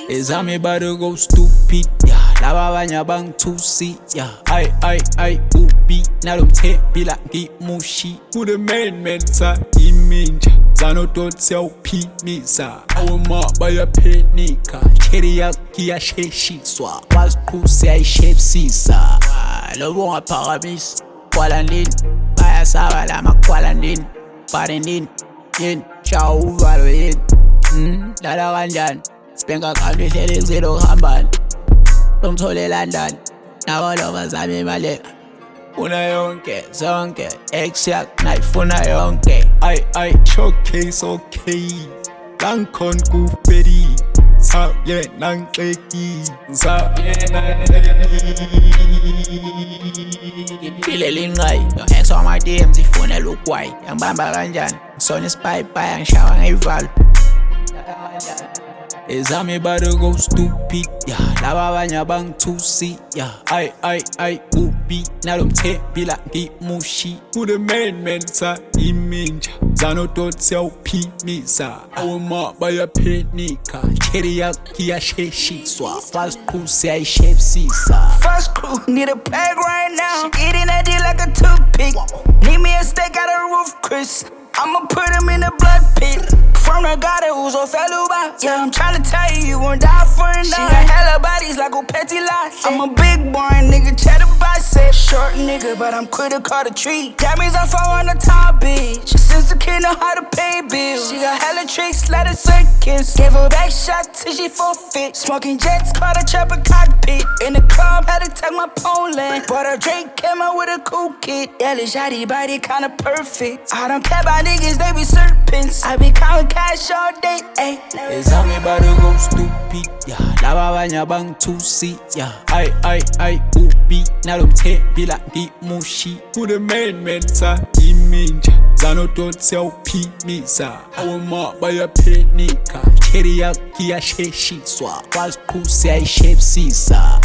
Ezami bado go stupid, yeah. Laba abanye bangithusi, yeah. Ay, ubi nalomthembila ngimushi. Kude man sa iminja zanodot siyawuphimisa. Awoma bayaphenika, cherry yakhe iyasheshiswa. Waziqhu siyayishepsisa. Lobo ngaphakamisa kwalandini bayasaba la makwalandini barendini yini shawu uvalo yini dala kanjani sibhenga kanti ihleli kuzilo kuhambani lomthole landani nabalo bazame imali una yonke zonke ex yak nayifuna yonke ay showcase okay langikhona kufedi sa yena ngixeki sa yena Ngipile linqayi yo ex on my DMs ifonela ugwayi ngibamba kanjani sona isipayipaya ngishawa ngeyivalo Ezami bado go stupid, yeah. Laba abanye bangithusi, yeah. Ay, ubi nalomthembila ngimushi. Kude man sa iminja zanodot siyawuphimisa. Awoma bayaphenika, cherry yakhe iyasheshiswa. Waziqhu siyayishepsisa. First crew, need a bag right now. She eating that D like a toothpick. Need me a steak out of the roof, Chris. I'ma put him in the blood pit. From the guy that was on Faluba. Yeah, I'm tryna tell you, you gon' die for a night. She got hella bodies like a petty lot. I'm a big boy, nigga, cheddar bicep. Short nigga, but I'm quick to call the tree. That means I fall on the top, bitch. Since the kid know how to pay bills. She got hella tricks, let her circus. Gave her back shots till she forfeit. Smoking jets, caught a trap a cockpit. In the club, had to tag my Poland. Bought a Drake, came out with a cool kid. Yeah, the shawty body kinda perfect. I don't care about niggas, they be serpents. I be counting cash all day, ayy. Ezami bado go stupid, yeah. Laba abanye bangithusi, yeah. Ay, ubi nalomthembila ngimushi. Kude man sa iminja zanodot siyawuphimisa. Awoma bayaphenika, cherry yakhe iyasheshiswa. Waziqhu siyayishepsisa.